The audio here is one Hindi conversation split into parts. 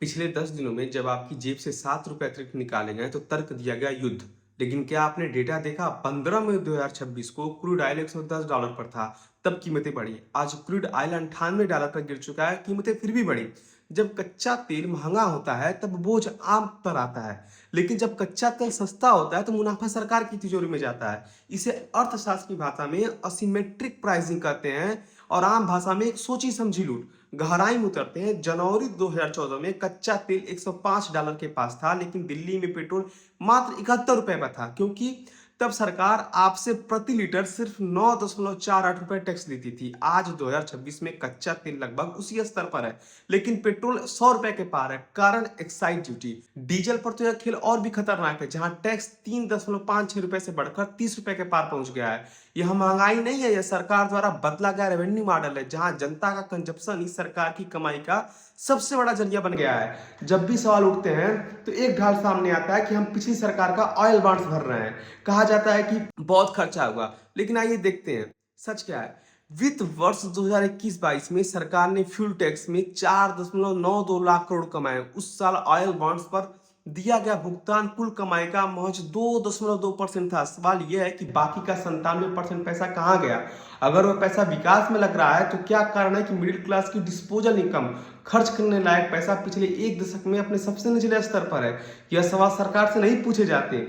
पिछले 10 दिनों में जब आपकी जेब से 7 रुपए अतिरिक्त निकाले गए तो तर्क दिया गया युद्ध। लेकिन क्या आपने डेटा देखा? 15 मई 2026 को क्रूड ऑयल $110 पर था, तब कीमतें बढ़ी। आज क्रूड ऑयल $98 पर गिर चुका है, कीमतें फिर भी बढ़ी। जब कच्चा तेल महंगा होता है तब बोझ आम पर आता है, लेकिन जब कच्चा तेल सस्ता होता है तो मुनाफा सरकार की तिजोरी में जाता है। इसे अर्थशास्त्र की भाषा में असिमेट्रिक प्राइसिंग कहते हैं और आम भाषा में एक सोची समझी लूट। गहराई में उतरते हैं। जनवरी 2014 में कच्चा तेल $105 के पास था, लेकिन दिल्ली में पेट्रोल मात्र 71 रुपए पर था, क्योंकि तब सरकार आपसे प्रति लीटर सिर्फ 9.48 रुपए टैक्स लेती थी। आज 2026 में कच्चा तेल लगभग उसी स्तर पर है, लेकिन पेट्रोल 100 रुपए के पार है। कारण एक्साइज ड्यूटी। डीजल पर तो यह खेल और भी खतरनाक है, जहां टैक्स 3.56 रुपए से बढ़कर 30 रुपए के पार पहुंच गया है। यह महंगाई नहीं है, यह सरकार द्वारा बदला गया रेवेन्यू मॉडल है, जहां जनता का कंजप्शन ही सरकार की कमाई का सबसे बड़ा जरिया बन गया है। जब भी सवाल उठते हैं तो एक ढाल सामने आता है कि हम पिछली सरकार का ऑयल बॉन्ड्स भर रहे हैं। कहा जाता है कि बहुत खर्चा हुआ, लेकिन आइए देखते हैं सच क्या है। वित्त वर्ष 2021-22 में सरकार ने फ्यूल टैक्स में 4.92 लाख करोड़ कमाए। उस साल ऑयल बॉन्ड्स पर दिया गया भुगतान कुल कमाई का महज 2.2% था। सवाल यह है कि बाकी का 97% पैसा कहाँ गया? अगर वह पैसा विकास में लग रहा है तो क्या कारण है कि मिडिल क्लास की डिस्पोजल इनकम, खर्च करने लायक पैसा पिछले एक दशक में अपने सबसे निचले स्तर पर है? यह सवाल सरकार से नहीं पूछे जाते।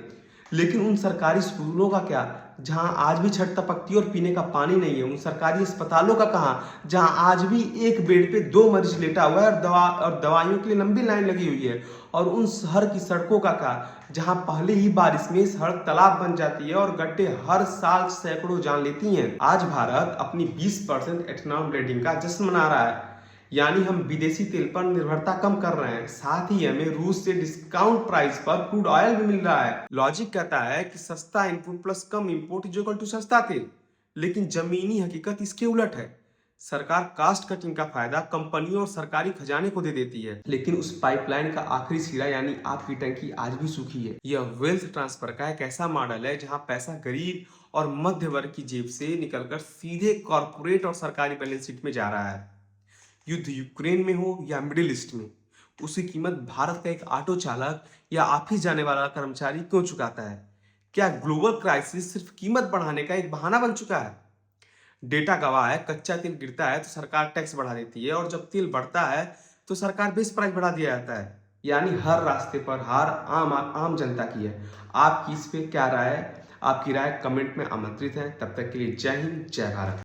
लेकिन उन सरकारी स्कूलों का क्या, जहां आज भी छत टपकती है और पीने का पानी नहीं है? उन सरकारी अस्पतालों का कहाँ, जहां आज भी एक बेड पे 2 मरीज लेटा हुआ है और दवाइयों के लिए लंबी लाइन लगी हुई है? और उन शहर की सड़कों का क्या, जहां पहले ही बारिश में सड़क तालाब बन जाती है और गड्ढे हर साल सैकड़ों जान लेती हैं? आज भारत अपनी 20% एथेनॉल ब्लेंडिंग का जश्न मना रहा है, यानी हम विदेशी तेल पर निर्भरता कम कर रहे हैं। साथ ही हमें रूस से डिस्काउंट प्राइस पर क्रूड ऑयल भी मिल रहा है। लॉजिक कहता है कि सस्ता इनपुट प्लस कम इंपोर्ट इज इक्वल टू सस्ता तेल, लेकिन जमीनी हकीकत इसके उलट है। सरकार कास्ट कटिंग का फायदा कंपनियों और सरकारी खजाने को दे देती है, लेकिन उस पाइपलाइन का आखिरी सिरा यानी आपकी टंकी आज भी सूखी है। यह वेल्थ ट्रांसफर का एक ऐसा मॉडल है जहां पैसा गरीब और मध्य वर्ग की जेब से निकलकर सीधे कॉर्पोरेट और सरकारी बैलेंस शीट में जा रहा है। युद्ध यूक्रेन में हो या मिडिल ईस्ट में, उसकी कीमत भारत का एक ऑटो चालक या ऑफिस जाने वाला कर्मचारी क्यों चुकाता है? क्या ग्लोबल क्राइसिस सिर्फ कीमत बढ़ाने का एक बहाना बन चुका है? डेटा गवाह है, कच्चा तेल गिरता है तो सरकार टैक्स बढ़ा देती है, और जब तेल बढ़ता है तो सरकार बेस प्राइस बढ़ा दिया जाता है। यानी हर रास्ते पर हार आम आम जनता की है। आपकी इस पे क्या राय है? आपकी राय कमेंट में आमंत्रित है। तब तक के लिए जय हिंद, जय भारत।